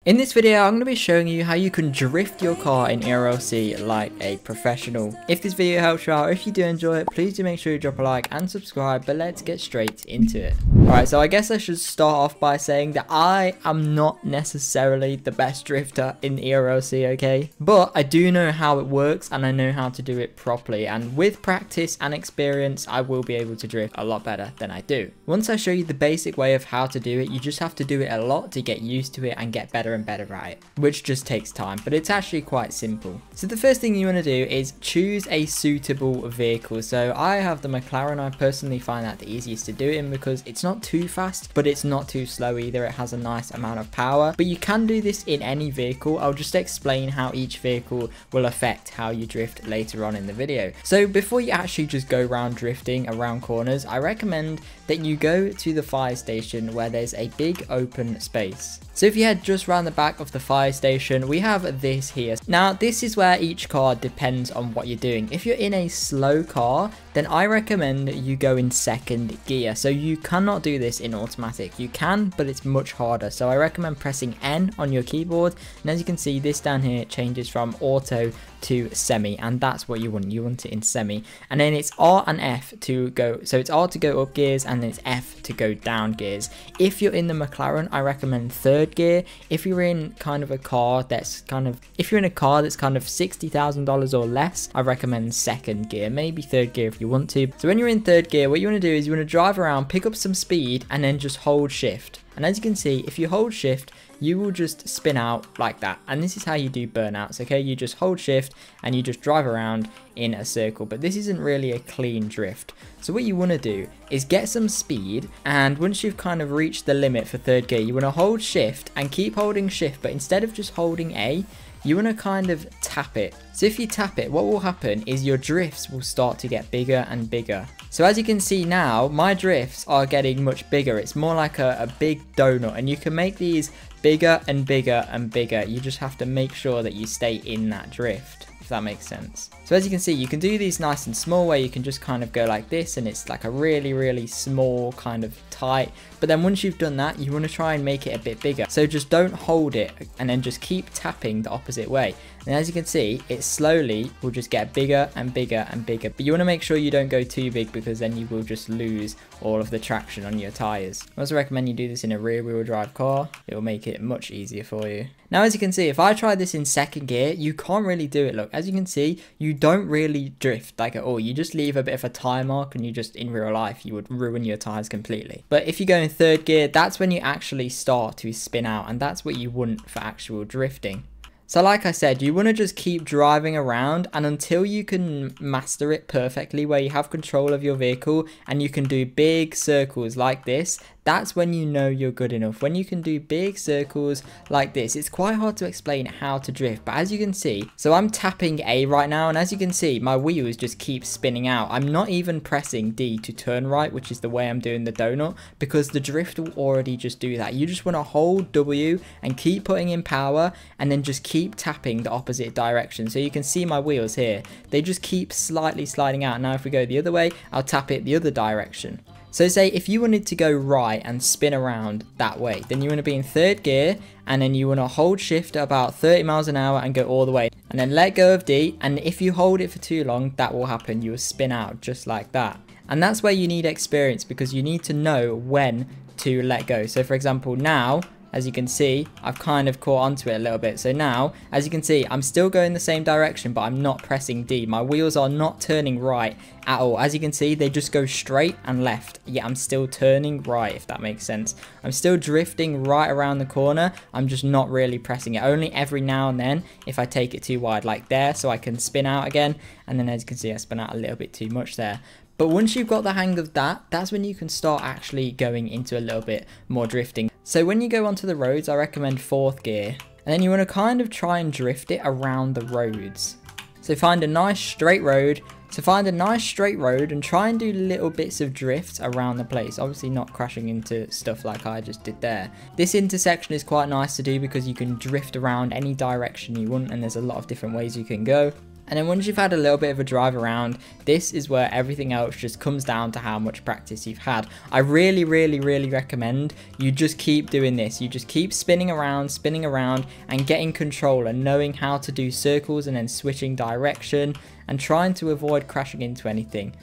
In this video, I'm going to be showing you how you can drift your car in ERLC like a professional. If this video helps you out, if you do enjoy it, please do make sure you drop a like and subscribe, but let's get straight into it. Alright, so I guess I should start off by saying that I am not necessarily the best drifter in ERLC, okay? But I do know how it works and I know how to do it properly, and with practice and experience, I will be able to drift a lot better than I do. Once I show you the basic way of how to do it, you just have to do it a lot to get used to it and get better and better at it, which just takes time, but it's actually quite simple. So the first thing you want to do is choose a suitable vehicle. So I have the McLaren. I personally find that the easiest to do it in because it's not too fast, but it's not too slow either. It has a nice amount of power, but you can do this in any vehicle. I'll just explain how each vehicle will affect how you drift later on in the video. So before you actually just go around drifting around corners, I recommend that you go to the fire station where there's a big open space. So if you head just around the back of the fire station, we have this here. Now this is where each car depends on what you're doing. If you're in a slow car, then I recommend you go in second gear. So you cannot do this in automatic. You can, but it's much harder. So I recommend pressing N on your keyboard. And as you can see, this down here changes from auto to semi, and that's what you want. You want it in semi, and then it's R and F to go. So it's R to go up gears, and then it's F to go down gears. If you're in the McLaren, I recommend third gear. If you're in kind of a car that's kind of $60,000 or less, I recommend second gear, maybe third gear if you want to. So when you're in third gear, what you want to do is you want to drive around, pick up some speed, and then just hold shift. And as you can see, if you hold shift, you will just spin out like that. And this is how you do burnouts, okay? You just hold shift and you just drive around in a circle, but this isn't really a clean drift. So what you want to do is get some speed, and once you've kind of reached the limit for third gear, you want to hold shift and keep holding shift, but instead of just holding A, you want to kind of tap it. So if you tap it, what will happen is your drifts will start to get bigger and bigger. So as you can see now, my drifts are getting much bigger. It's more like a big donut, and you can make these bigger and bigger and bigger. You just have to make sure that you stay in that drift, if that makes sense. So as you can see, you can do these nice and small where you can just kind of go like this, and it's like a really small kind of tight. But then once you've done that, you want to try and make it a bit bigger. So just don't hold it, and then just keep tapping the opposite way. And as you can see, it slowly will just get bigger and bigger and bigger. But you want to make sure you don't go too big, because then you will just lose all of the traction on your tires. I also recommend you do this in a rear wheel drive car. It will make it much easier for you. Now, as you can see, if I try this in second gear, you can't really do it. Look, as you can see, you don't really drift like at all. You just leave a bit of a tire mark, and you just, in real life, you would ruin your tires completely. But if you go in third gear, that's when you actually start to spin out, and that's what you want for actual drifting. So like I said, you want to just keep driving around, and until you can master it perfectly, where you have control of your vehicle and you can do big circles like this, that's when you know you're good enough. When you can do big circles like this, it's quite hard to explain how to drift, but as you can see, so I'm tapping A right now, and as you can see, my wheels just keep spinning out. I'm not even pressing D to turn right, which is the way I'm doing the donut, because the drift will already just do that. You just want to hold W and keep putting in power, and then just keep tapping the opposite direction. So you can see my wheels here, they just keep slightly sliding out. Now if we go the other way, I'll tap it the other direction. So say if you wanted to go right and spin around that way, then you want to be in third gear, and then you want to hold shift at about 30 miles an hour and go all the way, and then let go of D, and if you hold it for too long, that will happen. You will spin out just like that. And that's where you need experience, because you need to know when to let go. So for example, now, as you can see, I've kind of caught onto it a little bit. So now, as you can see, I'm still going the same direction, but I'm not pressing D. My wheels are not turning right at all. As you can see, they just go straight and left. Yet I'm still turning right, if that makes sense. I'm still drifting right around the corner. I'm just not really pressing it. Only every now and then, if I take it too wide, like there, so I can spin out again. And then as you can see, I spin out a little bit too much there. But once you've got the hang of that, that's when you can start actually going into a little bit more drifting. So when you go onto the roads, I recommend fourth gear. And then you want to kind of try and drift it around the roads. So find a nice straight road. And try and do little bits of drifts around the place. Obviously not crashing into stuff like I just did there. This intersection is quite nice to do because you can drift around any direction you want, and there's a lot of different ways you can go. And then once you've had a little bit of a drive around, this is where everything else just comes down to how much practice you've had. I really recommend you just keep doing this. You just keep spinning around and getting control and knowing how to do circles and then switching direction and trying to avoid crashing into anything.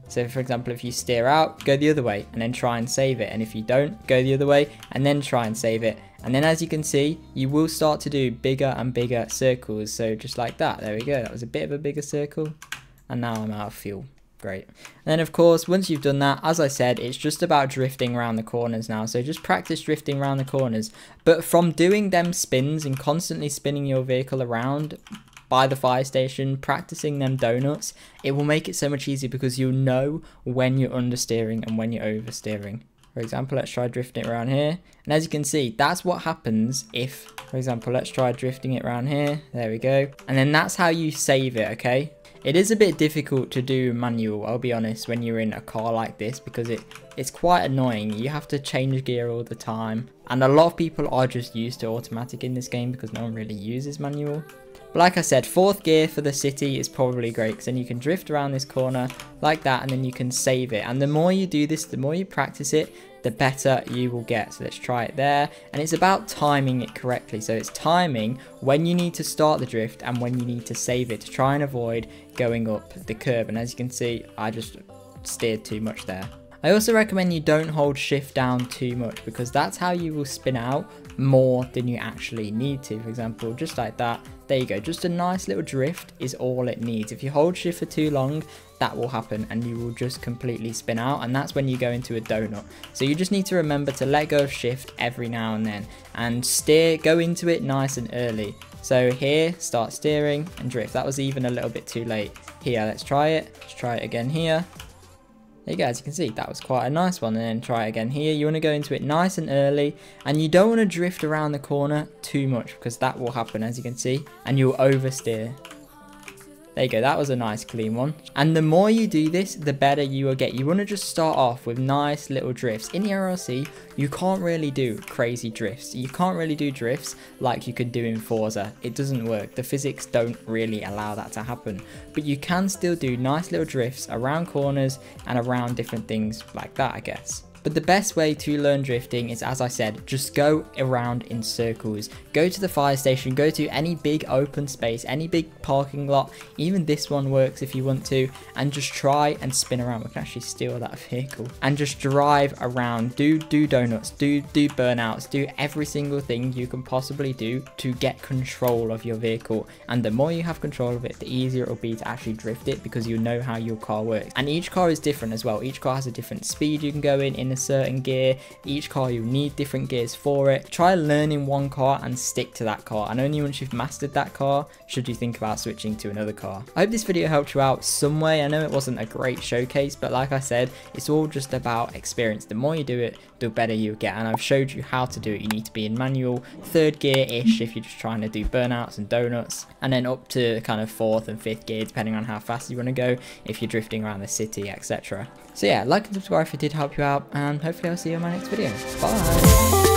So for example, if you steer out, go the other way and then try and save it. And if you don't, go the other way and then try and save it. And then as you can see, you will start to do bigger and bigger circles. So just like that, there we go. That was a bit of a bigger circle. And now I'm out of fuel. Great. And then of course, once you've done that, as I said, it's just about drifting around the corners now. So just practice drifting around the corners. But from doing them spins and constantly spinning your vehicle around by the fire station, practicing them donuts, it will make it so much easier because you'll know when you're understeering and when you're oversteering. For example, let's try drifting it around here. And as you can see, that's what happens if, for example, let's try drifting it around here. There we go. And then that's how you save it, okay? It is a bit difficult to do manual, I'll be honest, when you're in a car like this because it's quite annoying. You have to change gear all the time. And a lot of people are just used to automatic in this game because no one really uses manual. But like I said, 4th gear for the city is probably great because then you can drift around this corner like that and then you can save it. And the more you do this, the more you practice it, the better you will get. So let's try it there. And it's about timing it correctly. So it's timing when you need to start the drift and when you need to save it to try and avoid going up the curb. And as you can see, I just steered too much there. I also recommend you don't hold shift down too much because that's how you will spin out more than you actually need to. For example, just like that. There you go. Just a nice little drift is all it needs. If you hold shift for too long, that will happen and you will just completely spin out, and that's when you go into a donut. So you just need to remember to let go of shift every now and then and go into it nice and early. So here, start steering and drift. That was even a little bit too late. Here, let's try it. Let's try it again here. There you go, as you can see, that was quite a nice one. And then try it again here. You want to go into it nice and early, and you don't want to drift around the corner too much because that will happen, as you can see, and you'll oversteer. There you go, that was a nice clean one. And the more you do this, the better you will get. You want to just start off with nice little drifts. In the RLC, you can't really do crazy drifts. You can't really do drifts like you could do in Forza. It doesn't work. The physics don't really allow that to happen. But you can still do nice little drifts around corners and around different things like that, I guess. But the best way to learn drifting is, as I said, just go around in circles. Go to the fire station, go to any big open space, any big parking lot, even this one works if you want to, and just try and spin around. We can actually steal that vehicle. And just drive around, do donuts, do burnouts, do every single thing you can possibly do to get control of your vehicle. And the more you have control of it, the easier it will be to actually drift it because you know how your car works. And each car is different as well. Each car has a different speed you can go in a certain gear. Each car you need different gears for it. Try learning one car and stick to that car, and only once you've mastered that car should you think about switching to another car. I hope this video helped you out some way. I know it wasn't a great showcase, but like I said, it's all just about experience. The more you do it, the better you get, and I've showed you how to do it. You need to be in manual, 3rd gear-ish if you're just trying to do burnouts and donuts, and then up to kind of 4th and 5th gear depending on how fast you want to go if you're drifting around the city, etc. So yeah, like and subscribe if it did help you out, and hopefully I'll see you in my next video. Bye!